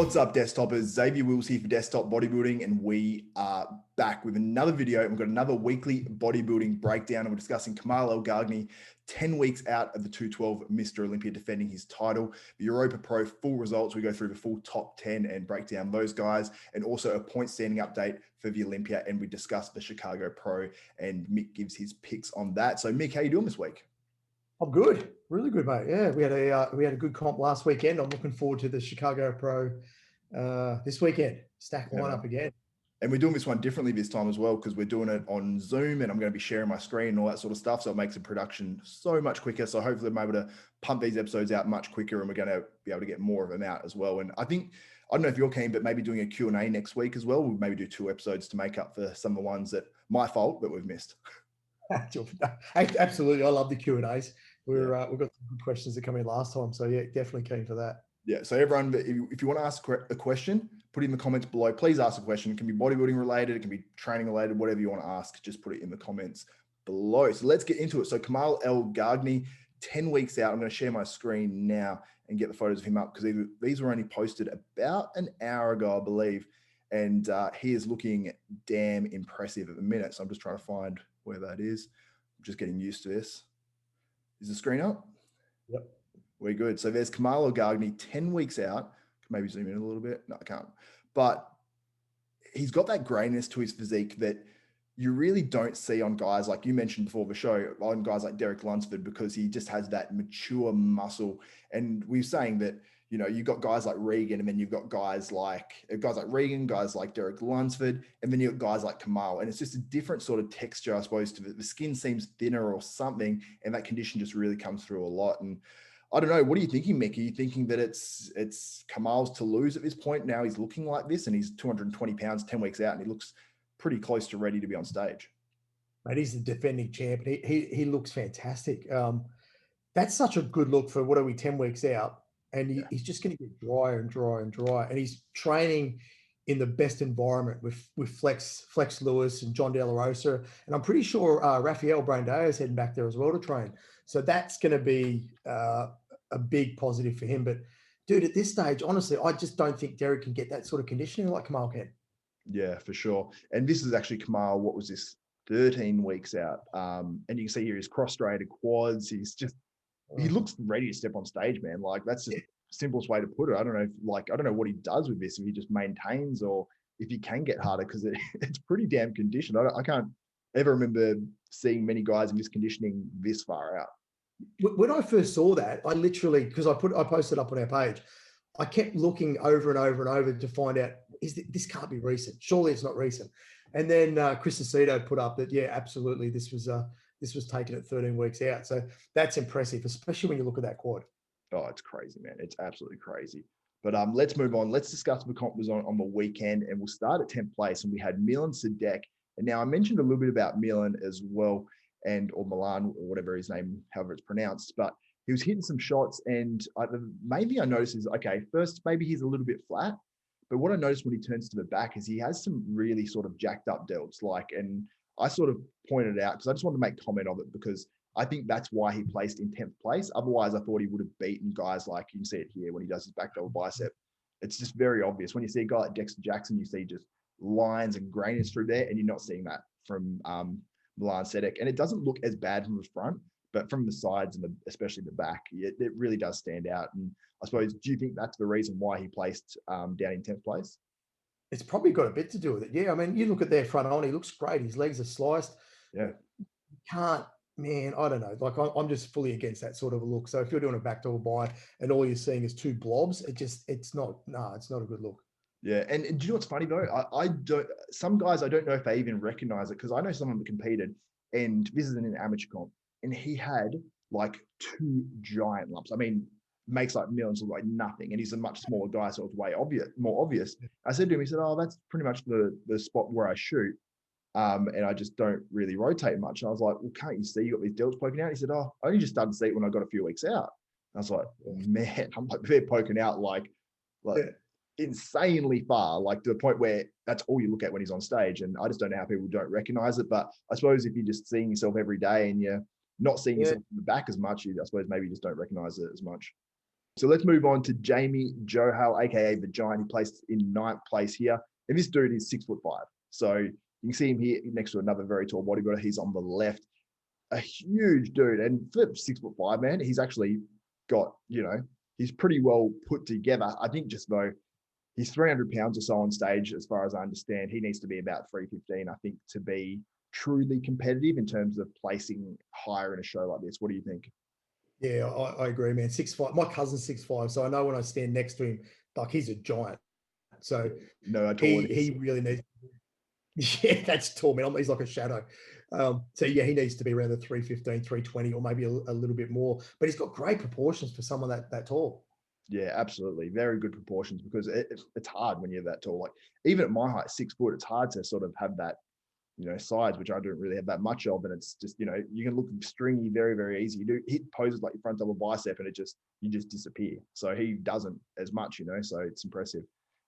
What's up, desktopers? Xavier Wills here for Desktop Bodybuilding, and we are back with another video. And we've got another weekly bodybuilding breakdown, and we're discussing Kamal El-Gaghni, 10 weeks out of the 212 Mr. Olympia, defending his title. The Europa Pro full results. We go through the full top 10 and break down those guys, and also a point standing update for the Olympia. And we discuss the Chicago Pro, and Mick gives his picks on that. So, Mick, how you doing this week? I'm good, really good, mate. Yeah, we had a good comp last weekend. I'm looking forward to the Chicago Pro this weekend. Stack lineup again. And we're doing this one differently this time as well, because we're doing it on Zoom, and I'm going to be sharing my screen and all that sort of stuff. So it makes the production so much quicker. So hopefully I'm able to pump these episodes out much quicker, and we're going to be able to get more of them out as well. And I think, I don't know if you're keen, but maybe doing a Q&A next week as well. We'll maybe do 2 episodes to make up for some of the ones that my fault that we've missed. Absolutely. I love the Q&As. We've got some good questions that come in last time. So yeah, definitely keen for that. Yeah. So everyone, if you want to ask a question, put it in the comments below. Please ask a question. It can be bodybuilding related. It can be training related, whatever you want to ask, just put it in the comments below. So let's get into it. So Kamal El-Gaghni, 10 weeks out. I'm going to share my screen now and get the photos of him up, because these were only posted about an hour ago, I believe. And he is looking damn impressive at the minute. So I'm just trying to find where that is. I'm just getting used to this. Is the screen up? Yep. We're good. So there's Kamal El-Gaghni, 10 weeks out. Maybe zoom in a little bit. No, I can't. But he's got that grayness to his physique that you really don't see on guys like you mentioned before the show, on guys like Derek Lunsford, because he just has that mature muscle. And we're saying that, you know, you've got guys like Regan, and then you've got guys like Regan, guys like Derek Lunsford, and then you've got guys like Kamal. And it's just a different sort of texture, I suppose, to the skin seems thinner or something, and that condition just really comes through a lot. And I don't know, what are you thinking, Mick? Are you thinking that it's Kamal's to lose at this point? Now he's looking like this, and he's 220 pounds, 10 weeks out, and he looks pretty close to ready to be on stage. Mate, he's the defending champ. He looks fantastic. That's such a good look for, what are we, 10 weeks out? And he's just going to get drier and drier and drier. And he's training in the best environment with Flex Lewis and John De La Rosa. And I'm pretty sure Rafael Brandao is heading back there as well to train. So that's going to be a big positive for him. But dude, at this stage, honestly, I just don't think Derek can get that sort of conditioning like Kamal can. Yeah, for sure. And this is actually Kamal, what was this, 13 weeks out. And you can see here his cross-striated quads. He looks ready to step on stage, man. Like, that's just the simplest way to put it. I don't know I don't know what he does with this, if he just maintains or if he can get harder, because it's pretty damn conditioned. I can't ever remember seeing many guys in this conditioning this far out. When I first saw that, I literally, because I posted up on our page, I kept looking over and over and over to find out, this can't be recent. Surely it's not recent. And then Chris Aceto put up that, yeah, absolutely, this was taken at 13 weeks out. So that's impressive, especially when you look at that quad. Oh, it's crazy, man. It's absolutely crazy. But let's move on. Let's discuss the comp was on the weekend, and we'll start at 10th place. And we had Milan Sadek. And now I mentioned a little bit about Milan as well, or Milan, or whatever his name, however it's pronounced. But he was hitting some shots, and maybe I noticed is, okay, first, maybe he's a little bit flat. But what I noticed when he turns to the back is he has some really sort of jacked up delts. And I sort of pointed out, because I just wanted to make comment of it, because I think that's why he placed in 10th place. Otherwise, I thought he would have beaten guys like, you can see it here when he does his back double bicep. It's just very obvious. When you see a guy like Dexter Jackson, you see just lines and grayness through there, and you're not seeing that from Milan Sadek. And it doesn't look as bad from the front, but from the sides and especially the back, it really does stand out. And I suppose, do you think that's the reason why he placed down in 10th place? It's probably got a bit to do with it. Yeah, I mean, you look at their front on, he looks great. His legs are sliced. Yeah. You can't, man, I don't know. Like, I'm just fully against that sort of a look. So if you're doing a back double bi and all you're seeing is 2 blobs, it's not a good look. Yeah. And do you know what's funny though? I don't, some guys, I don't know if they even recognize it, because I know someone that competed, and this is in an amateur comp, and he had like 2 giant lumps. I mean, makes like millions look like nothing, and he's a much smaller guy, so it's way more obvious. I said to him, he said, "Oh, that's pretty much the spot where I shoot, and I just don't really rotate much." And I was like, "Well, can't you see you got these delts poking out?" He said, "Oh, I only just started to see it when I got a few weeks out." And I was like, "Oh, man," I'm like, they're poking out like insanely far, like to the point where that's all you look at when he's on stage. And I just don't know how people don't recognize it. But I suppose if you're just seeing yourself every day and you're not seeing yourself in the back as much, I suppose maybe you just don't recognize it as much. So let's move on to Jamie Johal, aka the Giant. He placed in 9th place here. And this dude is 6'5". So you can see him here next to another very tall bodybuilder. He's on the left. A huge dude. And for 6'5", man, he's actually got, he's pretty well put together. I think just though he's 300 pounds or so on stage, as far as I understand. He needs to be about 315, I think, to be truly competitive in terms of placing higher in a show like this. What do you think? Yeah, I agree, man. 6'5". My cousin's 6'5", so I know when I stand next to him, like he's a giant. So No, how tall it is. he really needs. Yeah, that's tall, man. He's like a shadow. So yeah, he needs to be around the 315, 320, or maybe a little bit more. But he's got great proportions for someone that tall. Yeah, absolutely. Very good proportions, because it's hard when you're that tall. Like even at my height, 6 foot, it's hard to sort of have that, size, which I don't really have that much of. And it's just, you can look stringy very, very easy. You do hit poses like your front double bicep and you just disappear. So he doesn't as much, so it's impressive.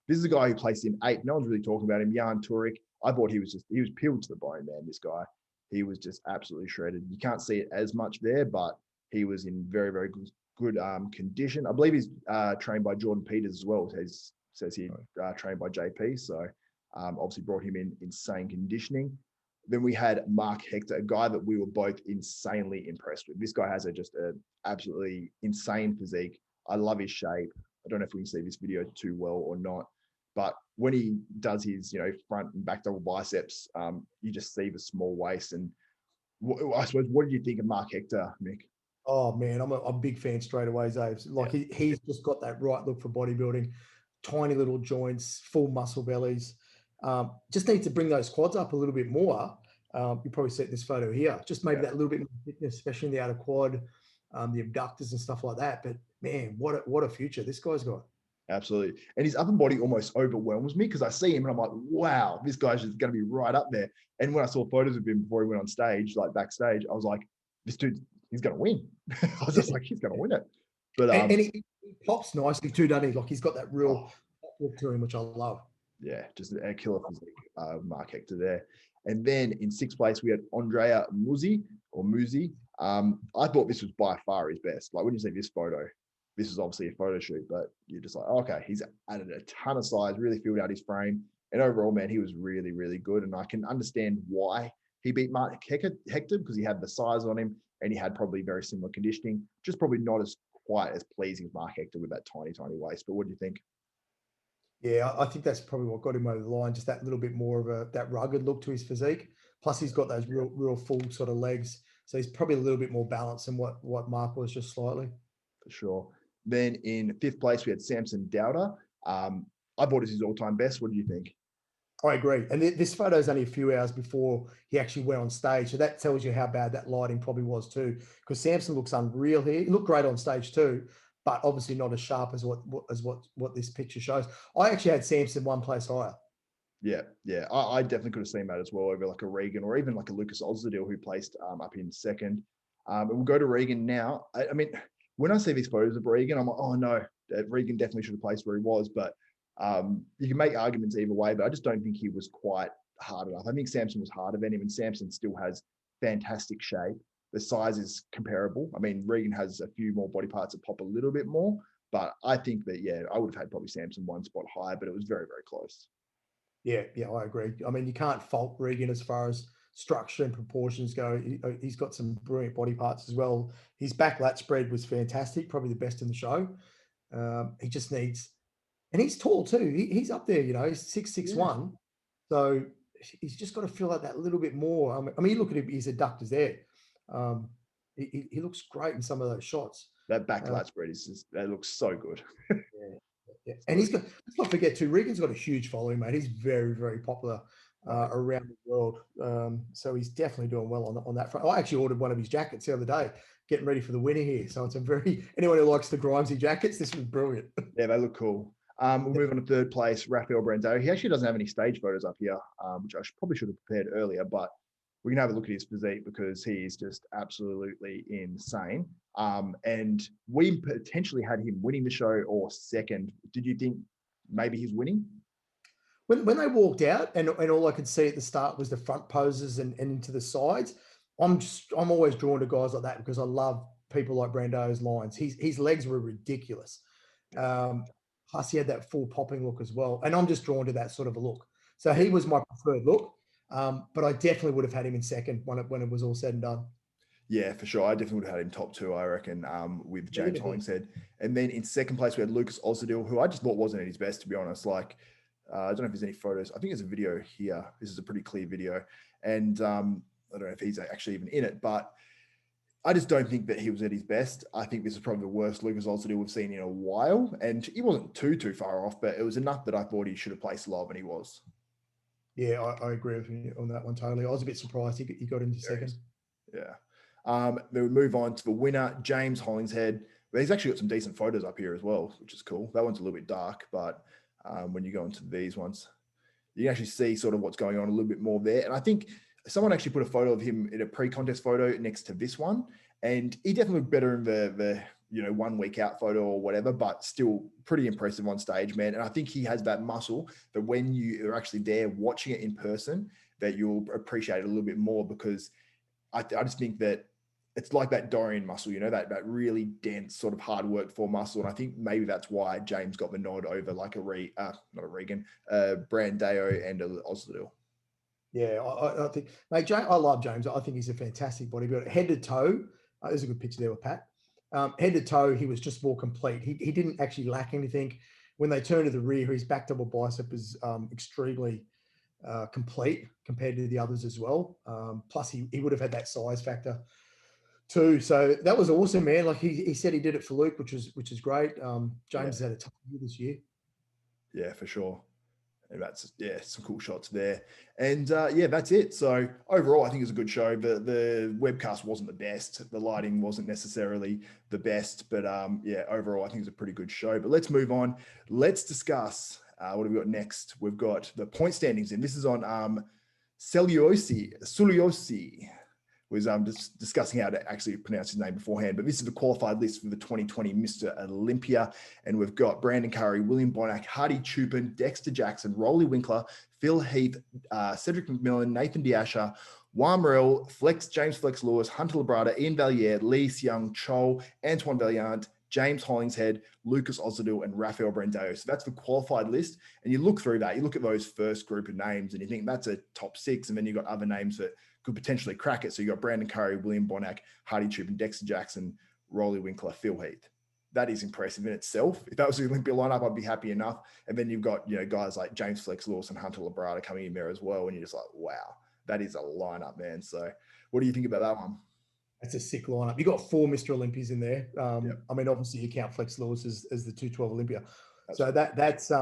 This is a guy who placed in 8th. No one's really talking about him. Jan Turek. I thought he was peeled to the bone, man. This guy, he was just absolutely shredded. You can't see it as much there, but he was in very, very good condition. I believe he's trained by Jordan Peters as well. Says he trained by JP. So obviously brought him in insane conditioning. Then we had Mark Hector, a guy that we were both insanely impressed with. This guy has just an absolutely insane physique. I love his shape. I don't know if we can see this video too well or not, but when he does his, front and back double biceps, you just see the small waist. And I suppose, what did you think of Mark Hector, Mick? Oh man, I'm a big fan straight away, Zaves. Like he's just got that right look for bodybuilding. Tiny little joints, full muscle bellies. Just need to bring those quads up a little bit more. You probably see this photo here. Just maybe that little bit more fitness, especially in the outer quad, the abductors and stuff like that. But man, what a future this guy's got. Absolutely. And his upper body almost overwhelms me, because I see him and I'm like, wow, this guy's just going to be right up there. And when I saw photos of him before he went on stage, like backstage, I was like, this dude, he's going to win. I was just like, he's going to win it. But and he pops nicely too, doesn't he? Like he's got that real look to him, which I love. Yeah, just a killer physique, Mark Hector there. And then in 6th place, we had Andrea Muzi. I thought this was by far his best. Like when you see this photo, this is obviously a photo shoot, but you're just like, okay, he's added a ton of size, really filled out his frame. And overall, man, he was really, really good. And I can understand why he beat Mark Hector, because he had the size on him and he had probably very similar conditioning, just probably not as quite as pleasing as Mark Hector with that tiny, tiny waist. But what do you think? Yeah, I think that's probably what got him over the line. Just that little bit more of that rugged look to his physique. Plus, he's got those real full sort of legs, so he's probably a little bit more balanced than what Mark was, just slightly. For sure. Then in 5th place, we had Samson Dowda. I thought it was his all-time best. What do you think? I agree. And this photo is only a few hours before he actually went on stage, so that tells you how bad that lighting probably was too. Because Samson looks unreal here. He looked great on stage too, but obviously not as sharp as what this picture shows. I actually had Samson one place higher. Yeah. I definitely could have seen that as well over like a Regan or even like a Lucas Ozdadil, who placed up in 2nd. And we'll go to Regan now. I mean, when I see these photos of Regan, I'm like, oh no, Regan definitely should have placed where he was. But you can make arguments either way, but I just don't think he was quite hard enough. I think Samson was harder than him, and Samson still has fantastic shape. The size is comparable. I mean, Regan has a few more body parts that pop a little bit more, but I think that, I would have had probably Samson one spot higher, but it was very, very close. Yeah, I agree. I mean, you can't fault Regan as far as structure and proportions go. He's got some brilliant body parts as well. His back lat spread was fantastic, probably the best in the show. He just needs, and he's tall too. He's up there, he's 6'1", so he's just got to feel like that little bit more. I mean, you look at him; his adductors there. He looks great in some of those shots. That back lat spread that looks so good. Yeah. And he's got, let's not forget too, Regan's got a huge following, mate. He's very, very popular around the world. So he's definitely doing well on that front. I actually ordered one of his jackets the other day, getting ready for the winter here. So it's anyone who likes the Grimesy jackets, this was brilliant. Yeah, they look cool. We'll move on to 3rd place, Rafael Brandao. He actually doesn't have any stage photos up here, which I probably should have prepared earlier, but we can have a look at his physique because he is just absolutely insane. And we potentially had him winning the show or 2nd. Did you think maybe he's winning? When they walked out and all I could see at the start was the front poses and into the sides, I'm always drawn to guys like that because I love people like Brando's lines. His legs were ridiculous. Um, Plus, he had that full popping look as well. And I'm just drawn to that sort of a look. So Yeah. he was my preferred look. But I definitely would have had him in second when it was all said and done. Yeah, for sure. I definitely would have had him top two, I reckon, with James Hollingshead. And then in second place, we had Lucas Ozdil, who I just thought wasn't at his best, to be honest. Like, I don't know if there's any photos. I think there's a video here. This is a pretty clear video. And I don't know if he's actually even in it, but I just don't think that he was at his best. I think this is probably the worst Lucas Ozdil we've seen in a while. And he wasn't too far off, but it was enough that I thought he should have placed lower, and he was. Yeah, I agree with you on that one totally. I was a bit surprised he got into second. Yeah. Then we move on to the winner, James Hollingshead. He's actually got some decent photos up here as well, which is cool. That one's a little bit dark, but when you go into these ones, you can actually see sort of what's going on a little bit more there. And I think someone actually put a photo of him in a pre-contest photo next to this one, and he definitely looked better in the 1 week out photo or whatever, but still pretty impressive on stage, man. And I think he has that muscle that when you are actually there watching it in person, that you'll appreciate it a little bit more, because I just think that it's like that Dorian muscle, that really dense sort of hard work for muscle. And I think maybe that's why James got the nod over like not a Regan, Brandao and Ozdil. Yeah, I think, mate, James, I love James. I think he's a fantastic bodybuilder. Head to toe, there's a good picture there with Pat. Head to toe, he was just more complete. He didn't actually lack anything. When they turn to the rear, his back double bicep is extremely complete compared to the others as well. Plus, he would have had that size factor too. So that was awesome, man. Like he said, he did it for Luke, which is great. James has had a tough year this year. Yeah, for sure. And that's some cool shots there. And that's it. So overall, I think it was a good show. The webcast wasn't the best. The lighting wasn't necessarily the best, but overall, I think it was a pretty good show. But let's move on. Let's discuss what have we got next. We've got the point standings, and this is on Suliosi was just discussing how to actually pronounce his name beforehand. But this is the qualified list for the 2020 Mr. Olympia. And we've got Brandon Curry, William Bonac, Hardy Chupin, Dexter Jackson, Rolly Winkler, Phil Heath, Cedric McMillan, Nathan Diasha, Juan Morel, James Flex Lewis, Hunter Labrada, Ian Valier, Lee Seung Chol, Antoine Valiant, James Hollingshead, Lucas Ozdil, and Rafael Brandao. So that's the qualified list. And you look through that, you look at those first group of names and you think that's a top 6. And then you've got other names that could potentially crack it. So you got Brandon Curry, William Bonac, Hardy Chupin, Dexter Jackson, Rolly Winkler, Phil Heath. That is impressive in itself. If that was the Olympia lineup, I'd be happy enough. And then you've got guys like James Flex Lewis and Hunter Labrada coming in there as well. And you're just like, wow, that is a lineup, man. So what do you think about that one? That's a sick lineup. You got 4 Mr. Olympias in there. Yep. I mean, obviously you count Flex Lewis as the 212 Olympia. So that's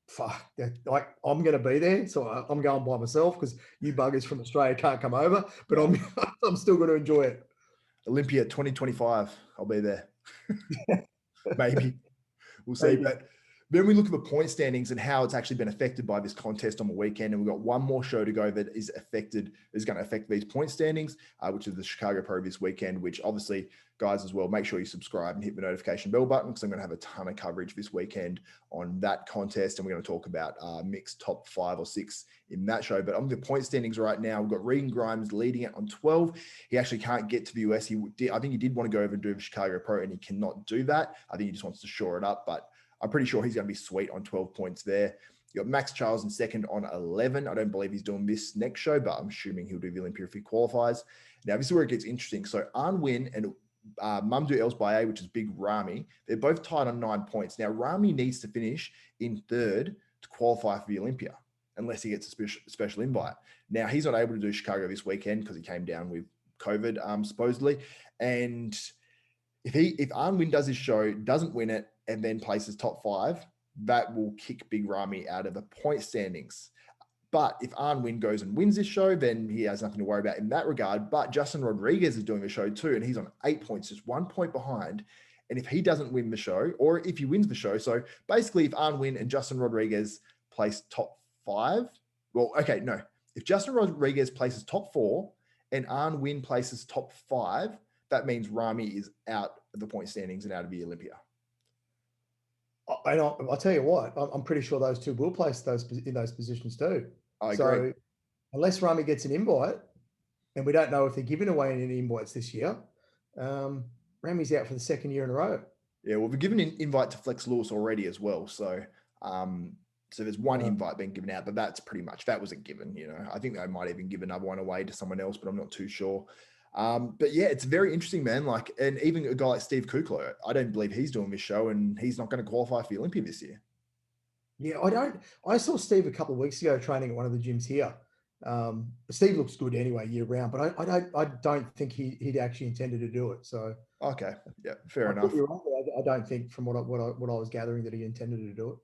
fuck. Like I'm going to be there, so I'm going by myself because you buggers from Australia can't come over. But I'm still going to enjoy it. Olympia 2025, I'll be there. Maybe we'll see. Maybe. But then we look at the point standings and how it's actually been affected by this contest on the weekend. And we've got one more show to go that is going to affect these point standings, which is the Chicago Pro this weekend, which obviously, guys, as well, make sure you subscribe and hit the notification bell button because I'm going to have a ton of coverage this weekend on that contest. And we're going to talk about mixed top 5 or 6 in that show. But on the point standings right now, we've got Regan Grimes leading it on 12. He actually can't get to the US. I think he did want to go over and do the Chicago Pro and he cannot do that. I think he just wants to shore it up, but I'm pretty sure he's going to be sweet on 12 points there. You got Max Charles in second on 11. I don't believe he's doing this next show, but I'm assuming he'll do the Olympia if he qualifies. Now, this is where it gets interesting. So An Win and Mamdou Elsbaye, which is Big Ramy, they're both tied on 9 points. Now, Ramy needs to finish in third to qualify for the Olympia, unless he gets a special invite. Now, he's not able to do Chicago this weekend because he came down with COVID, supposedly. And if An Win does his show, doesn't win it, and then places top 5, that will kick Big Ramy out of the point standings. But if An Win goes and wins this show, then he has nothing to worry about in that regard. But Justin Rodriguez is doing the show too, and he's on 8 points, just 1 point behind. And if he doesn't win the show, or if he wins the show, so basically if An Win and Justin Rodriguez place top 5, if Justin Rodriguez places top 4 and An Win places top 5, that means Ramy is out of the point standings and out of the Olympia. And I'll tell you what, I'm pretty sure those two will place in those positions too. I agree. Unless Ramy gets an invite, and we don't know if they're giving away any invites this year, Ramy's out for the second year in a row. Yeah, well, we've given an invite to Flex Lewis already as well. So there's one invite being given out, but that's pretty much, that was a given, you know. I think they might even give another one away to someone else, but I'm not too sure. But yeah, it's very interesting, man. Like, and even a guy like Steve Kuklo, I don't believe he's doing this show and he's not going to qualify for the Olympia this year. Yeah, I saw Steve a couple of weeks ago training at one of the gyms here. Steve looks good anyway year round, but I don't think he'd actually intended to do it. So okay, yeah, fair I enough. could be wrong, but I don't think from what I was gathering that he intended to do it.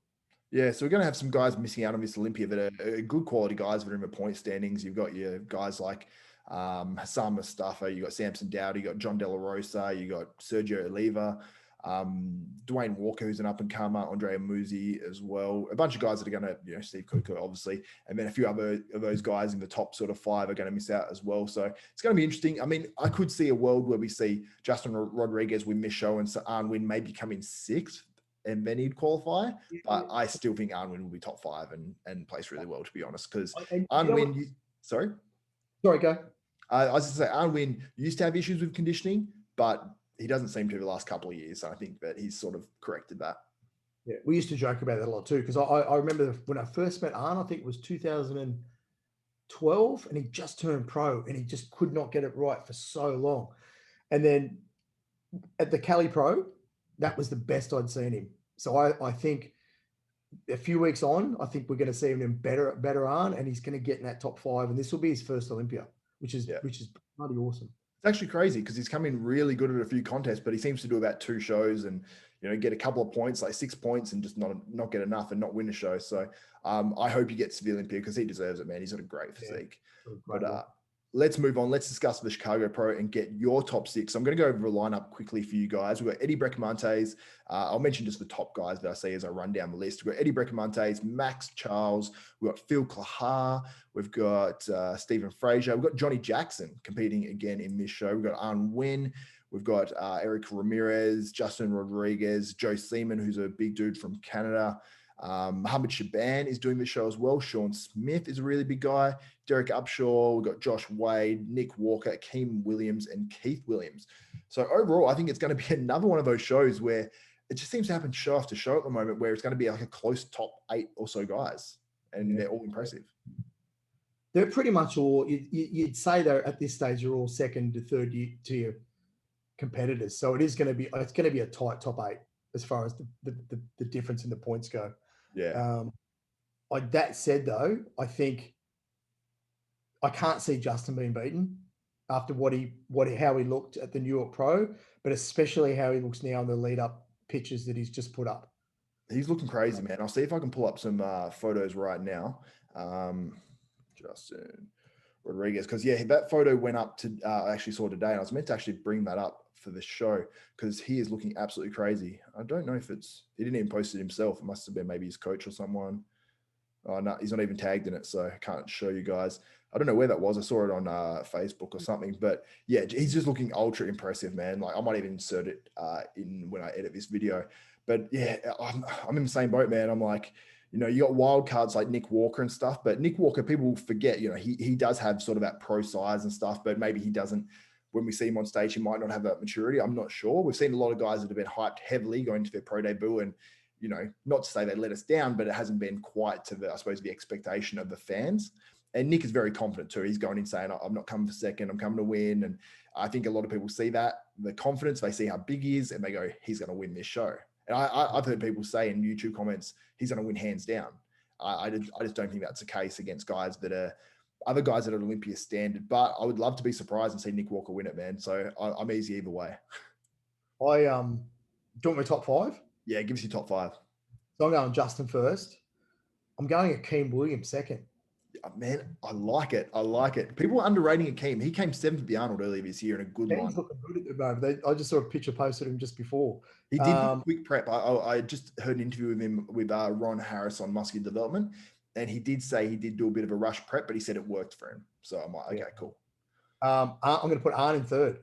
Yeah, so we're going to have some guys missing out on this Olympia that are good quality guys that are in the point standings. You've got your guys like Hassan Mustafa, you got Samson Dowdy, you got John De La Rosa, you got Sergio Oliva, Dwayne Walker, who's an up and comer, Andrea Muzi as well. A bunch of guys that are going to, you know, Steve Kuko, obviously, and then a few other of those guys in the top sort of 5 are going to miss out as well. So it's going to be interesting. I mean, I could see a world where we see Justin Rodriguez win this show and Arn maybe come in 6th. And then he'd qualify, but I still think Arnwin will be top 5 and place really well, to be honest. Because Arnwin, sorry, go. I was going to say Arnwin used to have issues with conditioning, but he doesn't seem to the last couple of years. So I think that he's sort of corrected that. Yeah, we used to joke about that a lot too, because I remember when I first met Arn, I think it was 2012, and he just turned pro, and he just could not get it right for so long. And then at the Cali Pro, that was the best I'd seen him. So I think a few weeks on, I think we're going to see him in better Arn, and he's going to get in that top 5, and this will be his first Olympia, which is bloody awesome. It's actually crazy because he's come in really good at a few contests, but he seems to do about 2 shows and, you know, get a couple of points, like 6 points, and just not get enough and not win a show. So I hope he gets to the Olympia because he deserves it, man. He's got a great physique. But let's move on. Let's discuss the Chicago Pro and get your top 6. I'm going to go over the lineup quickly for you guys. We've got Eddie Brecamantes. I'll mention just the top guys that I see as I run down the list. We've got Eddie Brecamantes, Max Charles. We've got Phil Klahar. We've got Stephen Frazier. We've got Johnny Jackson competing again in this show. We've got Arn Wynn. We've got Eric Ramirez, Justin Rodriguez, Joe Seaman, who's a big dude from Canada. Mohammed Shaban is doing the show as well. Sean Smith is a really big guy. Derek Upshaw, we've got Josh Wade, Nick Walker, Keem Williams, and Keith Williams. So overall, I think it's going to be another one of those shows where it just seems to happen show after show at the moment, where it's going to be like a close top 8 or so guys, and they're all impressive. They're pretty much all, you'd say they're at this stage, you're all second to third tier competitors. So it's going to be a tight top 8 as far as the difference in the points go. Yeah. That said, though, I think I can't see Justin being beaten after how he looked at the New York Pro, but especially how he looks now in the lead up pictures that he's just put up. He's looking crazy, man. I'll see if I can pull up some photos right now. Justin Rodriguez, because that photo went up to I actually saw today, and I was meant to actually bring that up for the show because he is looking absolutely crazy. I don't know if he didn't even post it himself. It must have been maybe his coach or someone. Oh no, he's not even tagged in it, so I can't show you guys. I don't know where that was. I saw it on Facebook or something, but yeah, he's just looking ultra impressive, man. Like I might even insert it in when I edit this video. But yeah, I'm in the same boat, man. I'm like, you know, you got wild cards like Nick Walker and stuff, but Nick Walker, people forget, you know, he does have sort of that pro size and stuff, but maybe he doesn't. When we see him on stage, he might not have that maturity. I'm not sure. We've seen a lot of guys that have been hyped heavily going to their pro debut, and you know, not to say they let us down, but it hasn't been quite to the, I suppose, the expectation of the fans. And Nick is very confident too. He's going in saying, I'm not coming for second, I'm coming to win. And I think a lot of people see that, the confidence, they see how big he is, and they go, he's going to win this show. And I've heard people say in YouTube comments, he's going to win hands down. I just don't think that's the case against guys that are, other guys that are Olympia standard. But I would love to be surprised and see Nick Walker win it, man. So I'm easy either way. Do you want my top 5? Yeah, give us your top 5. So I'm going Justin first. I'm going Akeem Williams second. Man, I like it. I like it. People are underrating Akeem. He came 7th at the Arnold earlier this year in a good one. He's looking good at the moment. I just saw a picture posted him just before. He did quick prep. I just heard an interview with him with Ron Harris on Muscular Development, and he did say he did do a bit of a rush prep, but he said it worked for him. So I'm like, okay, cool. I'm going to put Arn in third.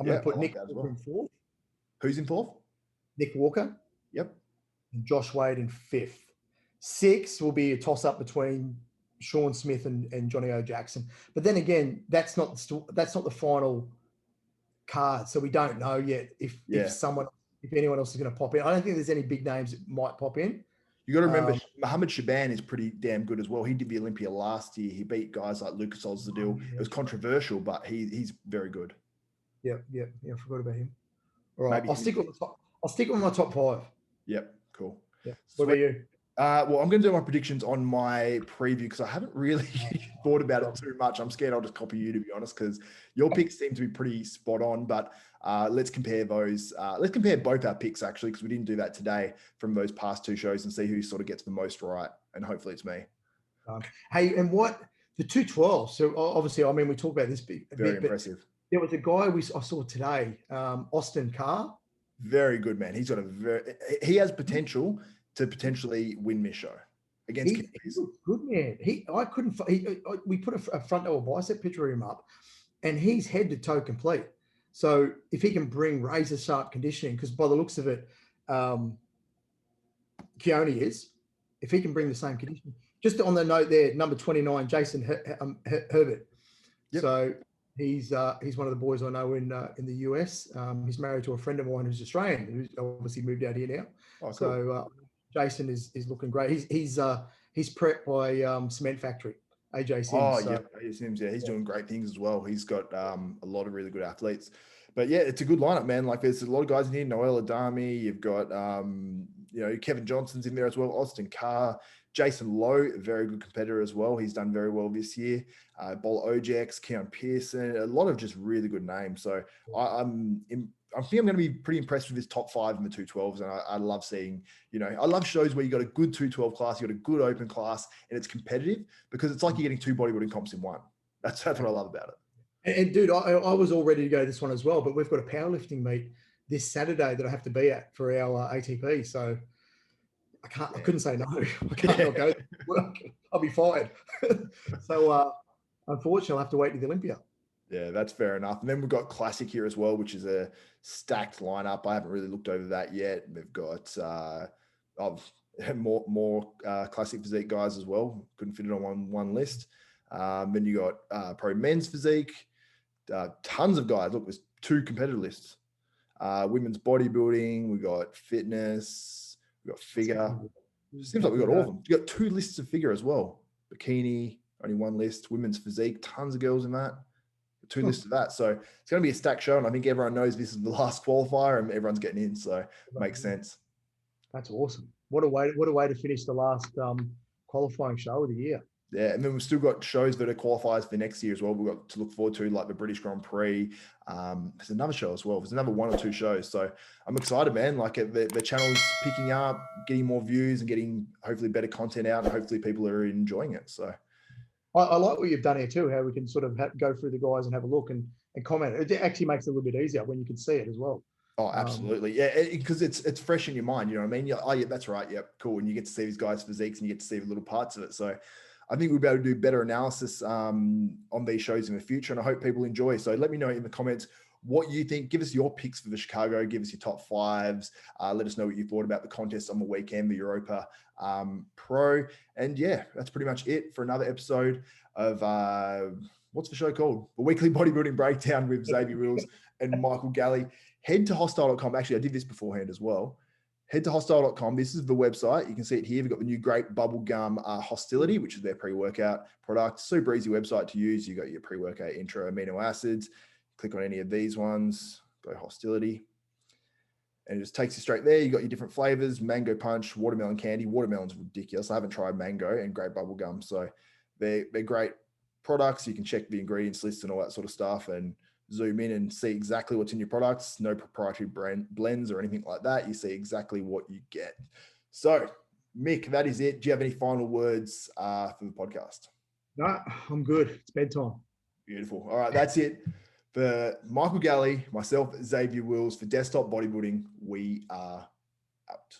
I'm going to put Nick Walker in fourth. Who's in fourth? Nick Walker. Yep. And Josh Wade in fifth. 6 will be a toss-up between Sean Smith and Johnny O. Jackson. But then again, that's not the final card. So we don't know yet if if anyone else is going to pop in. I don't think there's any big names that might pop in. You got to remember, Mohammed Shaban is pretty damn good as well. He did the Olympia last year. He beat guys like Lucas Ozdil. It was controversial, but he's very good. Yeah. I forgot about him. All right, Maybe I'll stick with my top 5. Yep, cool. Yeah. What about you? Well, I'm going to do my predictions on my preview because I haven't really thought about it too much. I'm scared I'll just copy you, to be honest, because your picks seem to be pretty spot on. But let's compare those. Let's compare both our picks, actually, because we didn't do that today from those past 2 shows and see who sort of gets the most right. And hopefully it's me. Hey, and what the 212? So obviously, I mean, we talked about this bit. Very impressive. There was a guy I saw today, Austin Carr. Very good, man. He's got he has potential to potentially win this show against He looks good, man. We put a front double bicep picture of him up, and he's head to toe complete. So if he can bring razor sharp conditioning, because by the looks of it, Keone is, if he can bring the same conditioning. Just on the note there, number 29, Jason Herbert. Yep. So he's one of the boys I know in the US. He's married to a friend of mine who's Australian, who's obviously moved out here now. Oh, cool. So Jason is looking great. He's prepped by Cement Factory, AJ Sims. Oh, so, yeah, Sims. Yeah, he's doing great things as well. He's got a lot of really good athletes. But yeah, it's a good lineup, man. Like there's a lot of guys in here. Noel Adami. You've got Kevin Johnson's in there as well. Austin Carr. Jason Lowe, a very good competitor as well. He's done very well this year. Bol Ojex, Keon Pearson, a lot of just really good names. So I think I'm going to be pretty impressed with this top 5 in the 212s. And I love seeing, I love shows where you got a good 212 class, you got a good open class, and it's competitive because it's like you're getting 2 bodybuilding comps in one. That's what I love about it. And dude, I was all ready to go this one as well, but we've got a powerlifting meet this Saturday that I have to be at for our ATP. So I couldn't say no. I can't not go to work. I'll be fired. So unfortunately, I'll have to wait to the Olympia. Yeah, that's fair enough. And then we've got Classic here as well, which is a stacked lineup. I haven't really looked over that yet. We've got more Classic Physique guys as well. Couldn't fit it on one list. Then you got Pro Men's Physique. Tons of guys. Look, there's 2 competitor lists. Women's bodybuilding. We got fitness. We got figure. Seems like we got all of them. You got 2 lists of figure as well. Bikini, only 1 list. Women's physique, tons of girls in that. 2 lists of that. So it's going to be a stacked show, and I think everyone knows this is the last qualifier, and everyone's getting in. So it makes sense. That's awesome. What a way to finish the last qualifying show of the year. Yeah, and then we've still got shows that are qualifiers for next year as well. We've got to look forward to, like the British Grand Prix. There's another show as well. There's another 1 or 2 shows. So I'm excited, man. Like the channel's picking up, getting more views and getting hopefully better content out, and hopefully people are enjoying it. So I like what you've done here too, how we can sort of go through the guys and have a look and comment. It actually makes it a little bit easier when you can see it as well. Oh, absolutely. Yeah, because it's fresh in your mind. You know what I mean? Oh, yeah, that's right. Yep, cool. And you get to see these guys' physiques and you get to see the little parts of it. So I think we'll be able to do better analysis on these shows in the future, and I hope people enjoy. So let me know in the comments what you think. Give us your picks for the Chicago. Give us your top 5s. Let us know what you thought about the contest on the weekend, the Europa Pro. And yeah, that's pretty much it for another episode of what's the show called? The Weekly Bodybuilding Breakdown with Xavier Wills and Michael Galley. Head to hostile.com. Actually, I did this beforehand as well. Head to hostile.com. This is the website. You can see it here. We've got the new Great Bubblegum Hostility, which is their pre-workout product. Super easy website to use. You got your pre-workout intro amino acids. Click on any of these ones. Go Hostility. And it just takes you straight there. You got your different flavors, mango punch, watermelon candy. Watermelon's ridiculous. I haven't tried mango and Great Bubblegum. So they're great products. You can check the ingredients list and all that sort of stuff and zoom in and see exactly what's in your products. No proprietary blends or anything like that. You see exactly what you get. So, Mick, that is it. Do you have any final words for the podcast? No, I'm good. It's bedtime. Beautiful. All right, that's it. For Michael Galley, myself, Xavier Wills, for Desktop Bodybuilding, we are out.